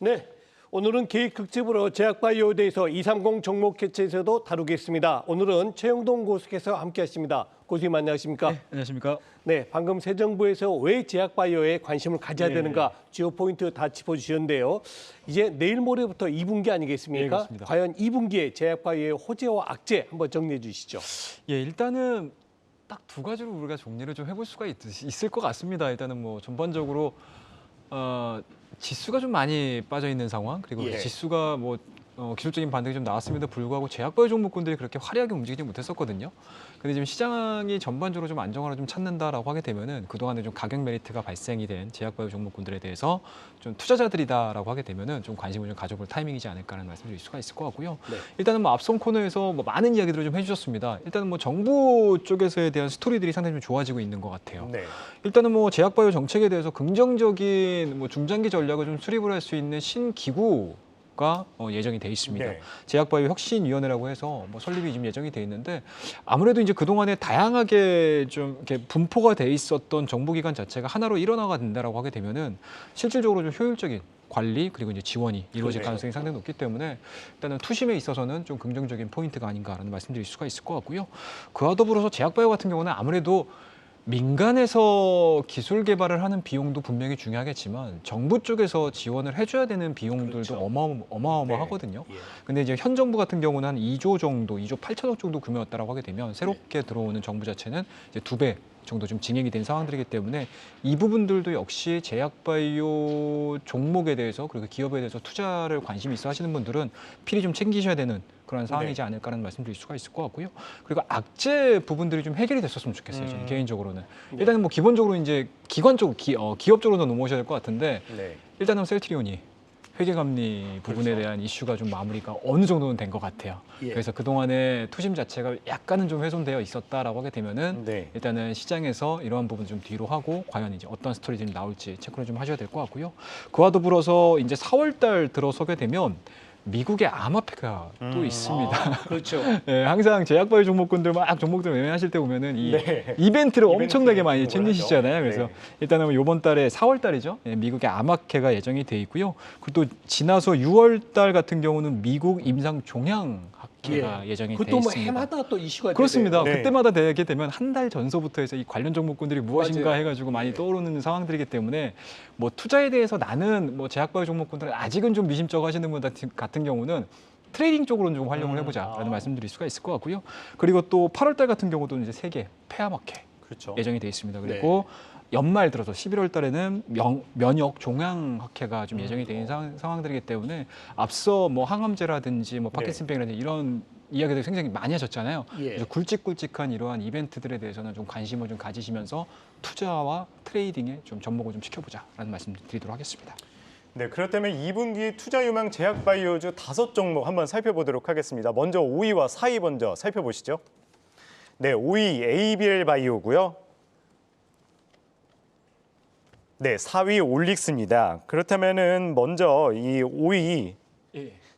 네, 오늘은 기획 특집으로 제약바이오에 대해서 230 종목 개최에서도 다루겠습니다. 오늘은 최영동 고수께서 함께하십니다. 고수님 안녕하십니까? 네, 안녕하십니까? 네, 방금 새 정부에서 왜 제약바이오에 관심을 가져야 되는가 주요 포인트 다 짚어주셨는데요. 이제 내일 모레부터 2분기 아니겠습니까? 네, 그렇습니다. 과연 2분기에 제약바이오의 호재와 악재 한번 정리해 주시죠. 예, 일단은 딱 두 가지로 우리가 정리를 좀 해볼 수가 있을 것 같습니다. 일단은 뭐 전반적으로 지수가 좀 많이 빠져 있는 상황, 그리고 예. 지수가 뭐 기술적인 반등이 좀 나왔음에도 불구하고 제약바이오 종목군들이 그렇게 화려하게 움직이지 못했었거든요. 근데 지금 시장이 전반적으로 좀 안정화를 좀 찾는다라고 하게 되면은 그동안에 좀 가격 메리트가 발생이 된 제약바이오 종목군들에 대해서 좀 투자자들이다라고 하게 되면은 좀 관심을 좀 가져볼 타이밍이지 않을까라는 말씀드릴 수가 있을 것 같고요. 네. 일단은 뭐 앞선 코너에서 뭐 많은 이야기들을 좀 해주셨습니다. 일단은 뭐 정부 쪽에서에 대한 스토리들이 상당히 좀 좋아지고 있는 것 같아요. 네. 일단은 뭐 제약바이오 정책에 대해서 긍정적인 뭐 중장기 전략을 좀 수립을 할 수 있는 신기구가 예정이 돼 있습니다. 네. 제약바이오 혁신위원회라고 해서 뭐 설립이 지금 예정이 돼 있는데 아무래도 이제 그동안에 다양하게 좀 이렇게 분포가 돼 있었던 정부기관 자체가 하나로 일어나가 된다라고 하게 되면은 실질적으로 좀 효율적인 관리 그리고 이제 지원이 이루어질 그렇죠. 가능성이 상당히 높기 때문에 일단은 투심에 있어서는 좀 긍정적인 포인트가 아닌가라는 말씀드릴 수가 있을 것 같고요. 그와 더불어서 제약바이오 같은 경우는 아무래도 민간에서 기술 개발을 하는 비용도 분명히 중요하겠지만 정부 쪽에서 지원을 해줘야 되는 비용들도 그렇죠. 어마어마하거든요. 네. 예. 근데 이제 현 정부 같은 경우는 한 2조 정도, 2조 8천억 정도 규모였다라고 하게 되면 새롭게 들어오는 정부 자체는 이제 2배 정도 좀 증액이 된 상황들이기 때문에 이 부분들도 역시 제약바이오 종목에 대해서 그리고 기업에 대해서 투자를 관심 있어 하시는 분들은 필히 좀 챙기셔야 되는 그런 상황이지 않을까라는 말씀드릴 수가 있을 것 같고요. 그리고 악재 부분들이 좀 해결이 됐었으면 좋겠어요. 저는 개인적으로는. 일단은 뭐 기본적으로 이제 기관 쪽, 기업 쪽으로 넘어오셔야 될 것 같은데 네. 일단은 셀트리온이 회계감리 부분에 그렇죠. 대한 이슈가 좀 마무리가 어느 정도는 된 것 같아요. 예. 그래서 그동안의 투심 자체가 약간은 좀 훼손되어 있었다라고 하게 되면은 네. 일단은 시장에서 이러한 부분 좀 뒤로 하고 과연 이제 어떤 스토리들이 나올지 체크를 좀 하셔야 될 것 같고요. 그와 더불어서 이제 4월달 들어서게 되면 미국의 암호화폐가 또 있습니다. 아, 그렇죠. 네, 항상 제약바이오 종목군들 막 종목들 매매하실 때 보면은 이 네. 이벤트를 엄청나게 많이 주목을 챙기시잖아요. 하죠. 그래서 네. 일단은 이번 달에 4월 달이죠. 미국의 암호화폐가 예정이 돼 있고요. 그리고 또 지나서 6월 달 같은 경우는 미국 임상 종양학회가 예정이 돼 그것도 뭐 있습니다. 해마다 또 이슈가 그렇습니다. 되네요. 그때마다 되게 되면 한 달 전서부터 해서 이 관련 종목군들이 무엇인가 맞아요. 해가지고 많이 네. 떠오르는 상황들이기 때문에 뭐 투자에 대해서 나는 뭐 제약바이오 종목군들은 아직은 좀 미심쩍어 하시는 분 같은 경우는 트레이딩 쪽으로는 좀 활용을 해보자라는 말씀드릴 수가 있을 것 같고요. 그리고 또 8월 달 같은 경우도 이제 세계 폐암학회 그렇죠. 예정이 돼 있습니다. 그리고 연말 들어서 11월 달에는 면역 종양학회가 좀 예정이 돼 있는 상황들이기 때문에 앞서 뭐 항암제라든지 뭐 파킨슨병이라든지 이런 이야기들 굉장히 많이 하셨잖아요. 예. 그래서 굵직굵직한 이러한 이벤트들에 대해서는 좀 관심을 좀 가지시면서 투자와 트레이딩에 좀 접목을 좀 시켜보자라는 말씀 드리도록 하겠습니다. 네, 그렇다면 2분기 투자 유망 제약바이오주 5종목 한번 살펴보도록 하겠습니다. 먼저 5위와 4위 먼저 살펴보시죠. 네, 5위 ABL 바이오고요. 네, 4위 올릭스입니다. 그렇다면은 먼저 이 5위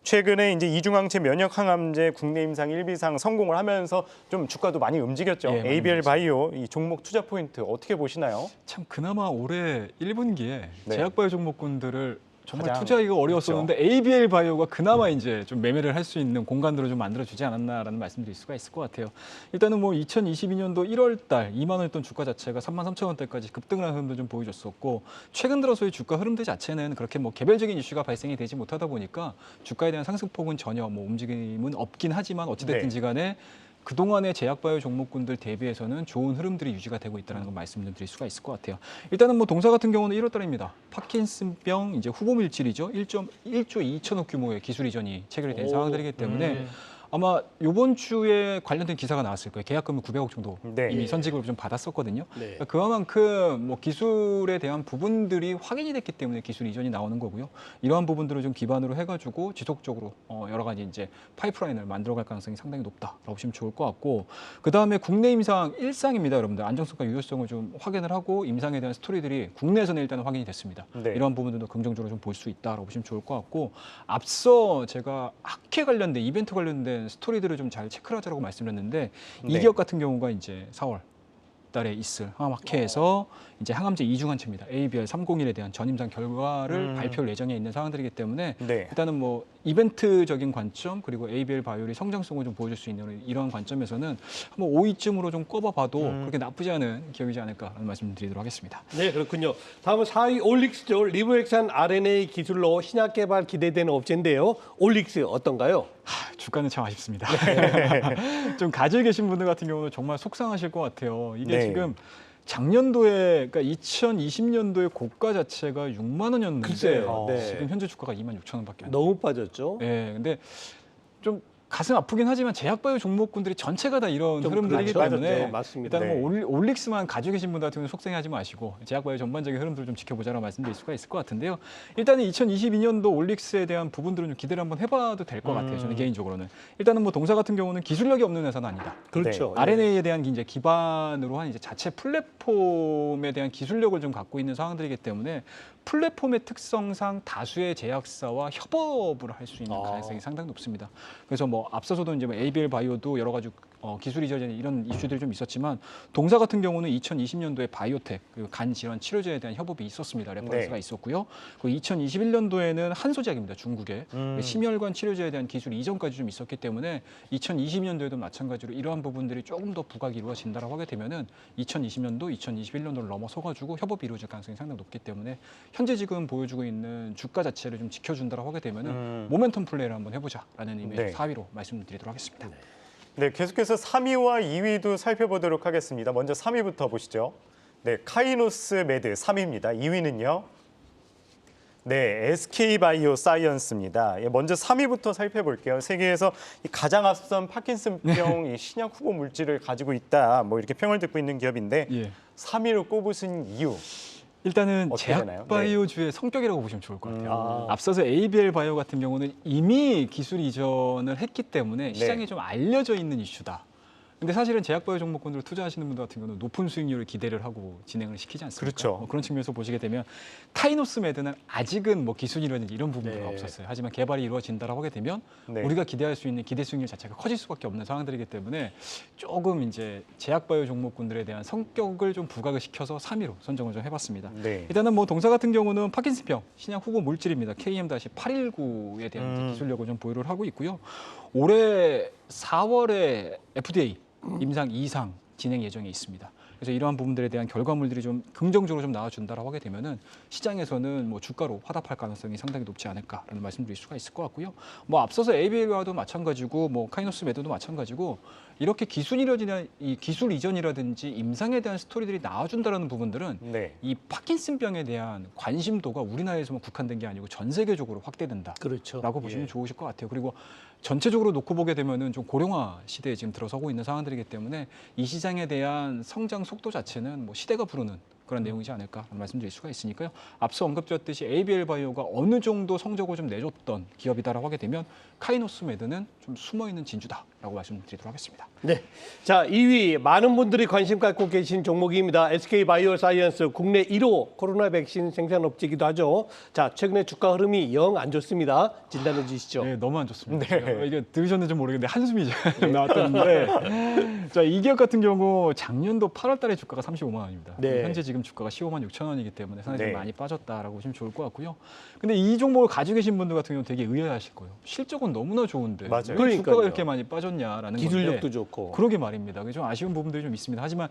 최근에 이제 이중항체 면역 항암제 국내 임상 1비상 성공을 하면서 좀 주가도 많이 움직였죠. 예, 많이 ABL 바이오 이 종목 투자 포인트 어떻게 보시나요? 참 그나마 올해 1분기에 네. 제약바이오 종목군들을 정말 가장 투자하기가 어려웠었는데 ABL 바이오가 그나마 이제 좀 매매를 할 수 있는 공간들을 좀 만들어주지 않았나라는 말씀드릴 수가 있을 것 같아요. 일단은 뭐 2022년도 1월 달 2만 원이었던 주가 자체가 33,000원대까지 급등을 하는 흐름도 좀 보여줬었고 최근 들어서의 주가 흐름들 자체는 그렇게 뭐 개별적인 이슈가 발생이 되지 못하다 보니까 주가에 대한 상승폭은 전혀 뭐 움직임은 없긴 하지만 어찌됐든지 간에 그동안의 제약바이오 종목군들 대비해서는 좋은 흐름들이 유지가 되고 있다는 걸 말씀 좀 드릴 수가 있을 것 같아요. 일단은 뭐 동사 같은 경우는 1월 달입니다. 파킨슨병 이제 후보 밀질이죠. 1조 2천억 규모의 기술 이전이 체결이 된 상황들이기 때문에 아마 이번 주에 관련된 기사가 나왔을 거예요. 계약금을 900억 정도 네. 이미 선지급을 좀 받았었거든요. 네. 그러니까 그만큼 뭐 기술에 대한 부분들이 확인이 됐기 때문에 기술 이전이 나오는 거고요. 이러한 부분들을 좀 기반으로 해가지고 지속적으로 여러 가지 이제 파이프라인을 만들어갈 가능성이 상당히 높다라고 보시면 좋을 것 같고 그 다음에 국내 임상 1상입니다, 여러분들. 안정성과 유효성을 좀 확인을 하고 임상에 대한 스토리들이 국내에서는 일단 확인이 됐습니다. 네. 이러한 부분들도 긍정적으로 좀 볼 수 있다라고 보시면 좋을 것 같고 앞서 제가 학회 관련된 이벤트 관련된 스토리들을 좀 잘 체크를 하자고 말씀드렸는데 이 기업 같은 경우가 이제 4월 달에 있을 항암학회에서 이제 항암제 이중환체입니다. ABR301에 대한 전임상 결과를 발표할 예정에 있는 상황들이기 때문에 네. 일단은 뭐 이벤트적인 관점 그리고 ABL 바이올이 성장성을 좀 보여줄 수 있는 이러한 관점에서는 한번 5위쯤으로 좀 꼽아봐도 그렇게 나쁘지 않은 기업이지 않을까라는 말씀드리도록 하겠습니다. 네, 그렇군요. 다음은 4위 올릭스죠. 리보액산 RNA 기술로 신약 개발 기대되는 업체인데요. 올릭스 어떤가요? 주가는 참 아쉽습니다. 좀 가지고 계신 분들 같은 경우는 정말 속상하실 것 같아요. 이게 네. 지금 작년도에 그러니까 2020년도에 고가 자체가 6만 원이었는데 글쎄요. 네. 지금 현재 주가가 2만 6천 원밖에 안 돼요. 너무 빠졌죠. 네, 근데 좀 가슴 아프긴 하지만 제약바이오 종목군들이 전체가 다 이런 좀 흐름들이기 그렇죠. 때문에 네, 맞습니다. 일단 네. 뭐 올릭스만 가지고 계신 분들 같은 경우는 속상해하지 마시고 제약바이오 전반적인 흐름들을 좀 지켜보자라고 말씀드릴 수가 있을 것 같은데요. 일단은 2022년도 올릭스에 대한 부분들은 좀 기대를 한번 해봐도 될 것 같아요. 저는 개인적으로는 일단은 뭐 동사 같은 경우는 기술력이 없는 회사는 아니다. 그렇죠. 예. RNA에 대한 이제 기반으로 한 이제 자체 플랫폼에 대한 기술력을 좀 갖고 있는 상황들이기 때문에 플랫폼의 특성상 다수의 제약사와 협업을 할 수 있는 가능성이 상당히 높습니다. 그래서 뭐 앞서서도 이제 뭐 ABL 바이오도 여러 가지 기술 이전에 이런 이슈들이 좀 있었지만 동사 같은 경우는 2020년도에 바이오텍 간 질환 치료제에 대한 협업이 있었습니다. 레퍼런스가 네. 있었고요. 그리고 2021년도에는 한소제약입니다. 중국의 심혈관 치료제에 대한 기술 이전까지 좀 있었기 때문에 2020년도에도 마찬가지로 이러한 부분들이 조금 더 부각이 이루어진다고 하게 되면은 2020년도, 2021년도를 넘어서 가지고 협업이 이루어질 가능성이 상당히 높기 때문에 현재 지금 보여주고 있는 주가 자체를 좀 지켜준다고 하게 되면은 모멘텀 플레이를 한번 해보자라는 의미의 네. 4위로 말씀드리도록 하겠습니다. 네, 계속해서 3위와 2위도 살펴보도록 하겠습니다. 먼저 3위부터 보시죠. 네, 카이노스 메드 3위입니다. 2위는요. 네, SK바이오 사이언스입니다. 예, 먼저 3위부터 살펴볼게요. 세계에서 가장 앞선 파킨슨병 이 신약 후보 물질을 가지고 있다. 뭐 이렇게 평을 듣고 있는 기업인데 예. 3위로 꼽으신 이유. 일단은 어떻게 되나요? 제약바이오주의 성격이라고 보시면 좋을 것 같아요. 아. 앞서서 ABL 바이오 같은 경우는 이미 기술 이전을 했기 때문에 시장에 좀 알려져 있는 이슈다. 근데 사실은 제약바이오 종목군들 투자하시는 분들 같은 경우는 높은 수익률을 기대를 하고 진행을 시키지 않습니까? 그렇죠. 뭐 그런 측면에서 보시게 되면 카이노스 메드는 아직은 뭐 기술이라든지 이런 부분들은 네. 없었어요. 하지만 개발이 이루어진다라고 하게 되면 네. 우리가 기대할 수 있는 기대 수익률 자체가 커질 수밖에 없는 상황들이기 때문에 조금 이제 제약바이오 종목군들에 대한 성격을 좀 부각을 시켜서 3위로 선정을 좀 해봤습니다. 네. 일단은 뭐 동사 같은 경우는 파킨슨병 신약 후보 물질입니다. KM-819에 대한 이제 기술력을 좀 보유를 하고 있고요. 올해 4월에 FDA 임상 2상 진행 예정에 있습니다. 그래서 이러한 부분들에 대한 결과물들이 좀 긍정적으로 좀 나와준다라고 하게 되면은 시장에서는 뭐 주가로 화답할 가능성이 상당히 높지 않을까라는 말씀드릴 수가 있을 것 같고요. 뭐 앞서서 ABL과도 마찬가지고 뭐 카이노스 메드도 마찬가지고 이렇게 기술 이전이라든지 임상에 대한 스토리들이 나와준다라는 부분들은 네. 이 파킨슨병에 대한 관심도가 우리나라에서만 국한된 게 아니고 전 세계적으로 확대된다. 그렇죠. 라고 보시면 예. 좋으실 것 같아요. 그리고 전체적으로 놓고 보게 되면은 좀 고령화 시대에 지금 들어서고 있는 상황들이기 때문에 이 시장에 대한 성장 속도 자체는 뭐 시대가 부르는 그런 내용이지 않을까 말씀드릴 수가 있으니까요. 앞서 언급드렸듯이 ABL 바이오가 어느 정도 성적을 좀 내줬던 기업이다라고 하게 되면 카이노스 메드는 좀 숨어있는 진주다라고 말씀드리도록 하겠습니다. 네. 자, 2위 많은 분들이 관심 갖고 계신 종목입니다. SK 바이오 사이언스 국내 1호 코로나 백신 생산업체이기도 하죠. 자, 최근에 주가 흐름이 영 안 좋습니다. 진단해 주시죠. 네, 너무 안 좋습니다. 네. 제가 이게 들으셨는지 모르겠는데 한숨이 나왔던데 자, 이 기업 같은 경우 작년도 8월 달에 주가가 35만 원입니다. 네. 현재 지금 주가가 15만 6천 원이기 때문에 상당히 네. 좀 많이 빠졌다라고 보시면 좋을 것 같고요. 근데 이 종목을 가지고 계신 분들 같은 경우는 되게 의아하실 거예요. 실적은 너무나 좋은데 맞아요. 왜 그러니까요. 주가가 이렇게 많이 빠졌냐라는 기술력도 건데 좋고. 그러게 말입니다. 좀 아쉬운 부분들이 좀 있습니다. 하지만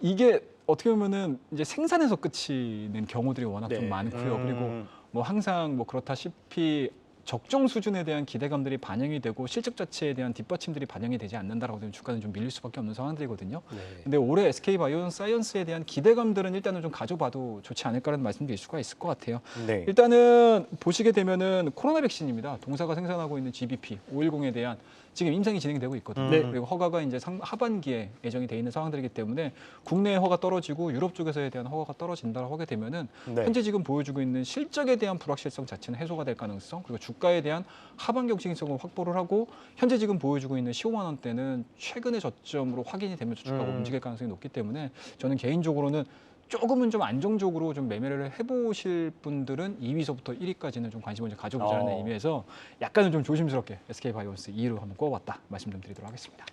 이게 어떻게 보면은 이제 생산에서 끝이는 경우들이 워낙 네. 좀 많고요. 그리고 뭐 항상 뭐 그렇다시피 적정 수준에 대한 기대감들이 반영이 되고 실적 자체에 대한 뒷받침들이 반영이 되지 않는다라고 되면 주가는 좀 밀릴 수밖에 없는 상황들이거든요. 네. 근데 올해 SK 바이오 사이언스에 대한 기대감들은 일단은 좀 가져봐도 좋지 않을까라는 말씀드릴 수가 있을 것 같아요. 네. 일단은 보시게 되면은 코로나 백신입니다. 동사가 생산하고 있는 GBP 510에 대한 지금 임상이 진행되고 있거든요. 네. 그리고 허가가 이제 하반기에 예정이 돼 있는 상황들이기 때문에 국내 허가 떨어지고 유럽 쪽에서에 대한 허가가 떨어진다고 하게 되면은 네. 현재 지금 보여주고 있는 실적에 대한 불확실성 자체는 해소가 될 가능성, 그리고 주가에 대한 하반 경직성을 확보를 하고 현재 지금 보여주고 있는 15만 원대는 최근의 저점으로 확인이 되면서 주가가 움직일 가능성이 높기 때문에 저는 개인적으로는 조금은 좀 안정적으로 좀 매매를 해보실 분들은 2위서부터 1위까지는 좀 관심을 좀 가져보자는 의미에서 약간은 좀 조심스럽게 SK 바이오스 2위로 한번 꼽아봤다 말씀 좀 드리도록 하겠습니다.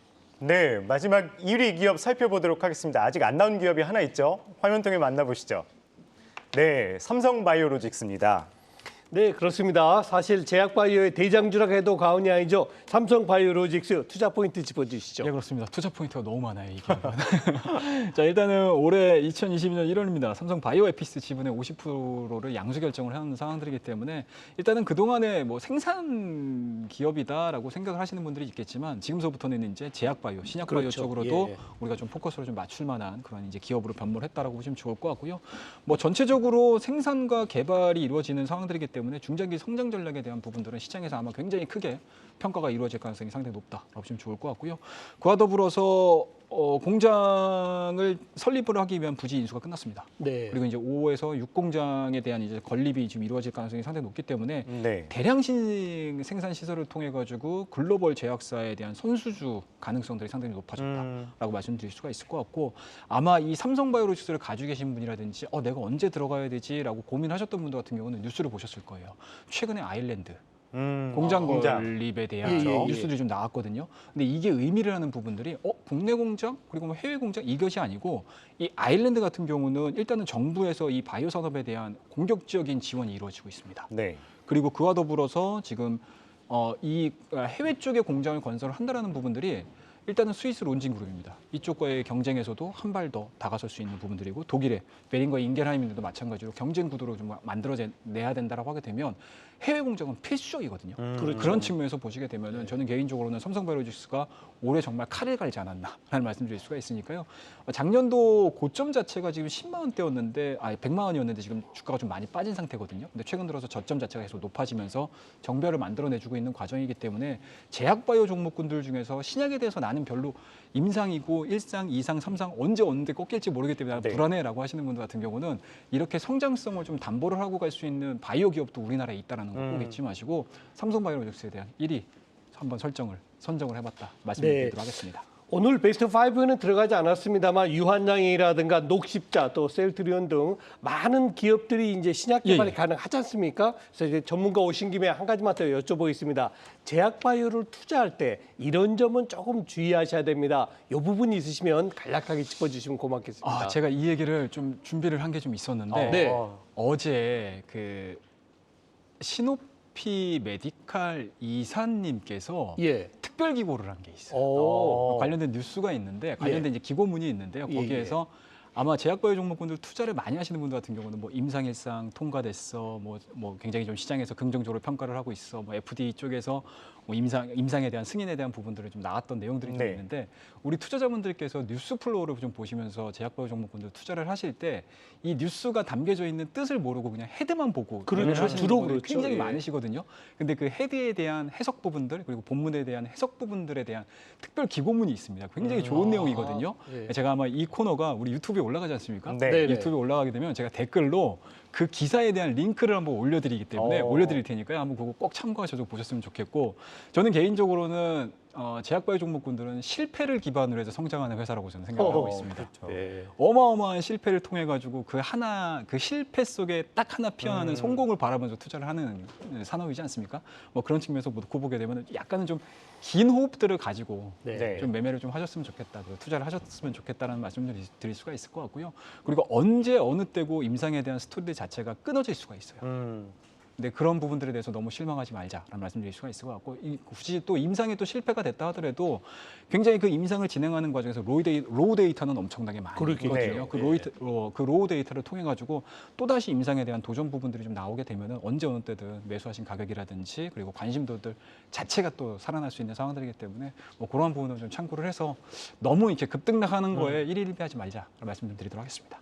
네, 마지막 1위 기업 살펴보도록 하겠습니다. 아직 안 나온 기업이 하나 있죠. 화면 통해 만나보시죠. 네, 삼성바이오로직스입니다. 네, 그렇습니다. 사실 제약바이오의 대장주라고 해도 과언이 아니죠. 삼성바이오로직스 투자 포인트 짚어주시죠. 예, 그렇습니다. 투자 포인트가 너무 많아요, 이 기업은. 자, 일단은 올해 2022년 1월입니다. 삼성 바이오에피스 지분의 50%를 양수 결정을 하는 상황들이기 때문에 일단은 그동안에 뭐 생산 기업이다라고 생각을 하시는 분들이 있겠지만 지금서부터는 이제 제약바이오, 신약바이오 그렇죠. 쪽으로도 예. 우리가 좀 포커스를 좀 맞출 만한 그런 이제 기업으로 변모했다라고 보시면 좋을 것 같고요. 뭐 전체적으로 생산과 개발이 이루어지는 상황들이기 때문에 중장기 성장 전략에 대한 부분들은 시장에서 아마 굉장히 크게 평가가 이루어질 가능성이 상당히 높다라고 보시면 좋을 것 같고요. 그와 더불어서 공장을 설립을 하기 위한 부지 인수가 끝났습니다. 네. 그리고 이제 5에서 6공장에 대한 이제 건립이 지금 이루어질 가능성이 상당히 높기 때문에 네. 대량 생산 시설을 통해 가지고 글로벌 제약사에 대한 선수주 가능성들이 상당히 높아졌다라고 말씀드릴 수가 있을 것 같고 아마 이 삼성바이오로직스를 가지고 계신 분이라든지 내가 언제 들어가야 되지라고 고민하셨던 분들 같은 경우는 뉴스를 보셨을 거예요. 최근에 아일랜드 공장 건립에 대한 예, 예, 예. 뉴스들이 좀 나왔거든요. 근데 이게 의미를 하는 부분들이 국내 공장 그리고 뭐 해외 공장 이것이 아니고 이 아일랜드 같은 경우는 일단은 정부에서 이 바이오 산업에 대한 공격적인 지원이 이루어지고 있습니다. 네. 그리고 그와 더불어서 지금 이 해외 쪽에 공장을 건설을 한다라는 부분들이 일단은 스위스 론진 그룹입니다. 이쪽과의 경쟁에서도 한 발 더 다가설 수 있는 부분들이고 독일의 베링거 인겔하임인데도 마찬가지로 경쟁 구도를 좀 만들어내야 된다라고 하게 되면 해외 공장은 필수적이거든요. 그렇죠. 그런 측면에서 보시게 되면은 저는 개인적으로는 삼성바이오로직스가 올해 정말 칼을 갈지 않았나라는 말씀드릴 수가 있으니까요. 작년도 고점 자체가 지금 10만 원대였는데 100만 원이었는데 지금 주가가 좀 많이 빠진 상태거든요. 근데 최근 들어서 저점 자체가 계속 높아지면서 정배를 만들어내주고 있는 과정이기 때문에 제약바이오 종목군들 중에서 신약에 대해서 나는 별로 임상이고 1상, 2상, 3상 언제 어느 꺾일지 모르기 때문에 네. 불안해라고 하시는 분들 같은 경우는 이렇게 성장성을 좀 담보를 하고 갈 수 있는 바이오 기업도 우리나라에 있다는 거 꼭 잊지 마시고 삼성바이오로직스에 대한 1위 한번 선정을 해봤다 말씀드리도록 하겠습니다. 오늘 베스트 5는 들어가지 않았습니다만 유한양이라든가 녹십자 또 셀트리온 등 많은 기업들이 이제 신약 개발이 예. 가능하지 않습니까? 그래서 이제 전문가 오신 김에 한 가지만 더 여쭤보겠습니다. 제약 바이오를 투자할 때 이런 점은 조금 주의하셔야 됩니다. 이 부분이 있으시면 간략하게 짚어주시면 고맙겠습니다. 제가 이 얘기를 좀 준비를 한 게 좀 있었는데 네. 어제 그 시노피 메디칼 이사님께서 예. 특별 기고를 한 게 있어요. 오. 관련된 뉴스가 있는데 관련된 이제 기고문이 있는데요. 예, 거기에서 아마 제약바이오 종목군들 투자를 많이 하시는 분들 같은 경우는 뭐 임상일상 통과됐어, 뭐 굉장히 좀 시장에서 긍정적으로 평가를 하고 있어, 뭐 FDA 쪽에서 뭐 임상에 대한 승인에 대한 부분들이 좀 나왔던 내용들이 좀 네. 있는데 우리 투자자분들께서 뉴스 플로우를 좀 보시면서 제약바이오 종목군들 투자를 하실 때 이 뉴스가 담겨져 있는 뜻을 모르고 그냥 헤드만 보고 그렇죠. 매매를 하시는 주로 분들이 그렇죠. 굉장히 예. 많으시거든요. 근데 그 헤드에 대한 해석 부분들 그리고 본문에 대한 해석 부분들에 대한 특별 기고문이 있습니다. 굉장히 좋은 내용이거든요. 예. 제가 아마 이 코너가 우리 유튜브에 올라가지 않습니까? 네. 네네. 유튜브에 올라가게 되면 제가 댓글로 그 기사에 대한 링크를 한번 올려드리기 때문에 올려드릴 테니까요. 한번 그거 꼭 참고하셔서 보셨으면 좋겠고 저는 개인적으로는 제약바이오 종목군들은 실패를 기반으로 해서 성장하는 회사라고 저는 생각을 하고 있습니다. 네. 어마어마한 실패를 통해 가지고 그 실패 속에 딱 하나 피어나는 성공을 바라면서 투자를 하는 산업이지 않습니까? 뭐 그런 측면에서 놓고 보게 되면 약간은 좀 긴 호흡들을 가지고 네. 좀 매매를 좀 하셨으면 좋겠다, 그리고 투자를 하셨으면 좋겠다라는 말씀을 드릴 수가 있을 것 같고요. 그리고 언제 어느 때고 임상에 대한 스토리 자체가 끊어질 수가 있어요. 근데 그런 부분들에 대해서 너무 실망하지 말자라는 말씀드릴 수가 있을 것 같고 굳이 또 임상이 또 실패가 됐다 하더라도 굉장히 그 임상을 진행하는 과정에서 로우 데이터는 엄청나게 많이 그렇겠네요. 있거든요. 그 로우 데이터를 통해 가지고 또다시 임상에 대한 도전 부분들이 좀 나오게 되면은 언제 어느 때든 매수하신 가격이라든지 그리고 관심도들 자체가 또 살아날 수 있는 상황들이기 때문에 뭐 그러한 부분을 좀 참고를 해서 너무 이렇게 급등락하는 거에 일일비하지 말자라는 말씀 좀 드리도록 하겠습니다.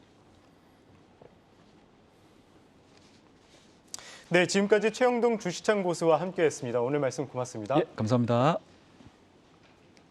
네, 지금까지 최영동 주시장 고수와 함께했습니다. 오늘 말씀 고맙습니다. 예, 감사합니다.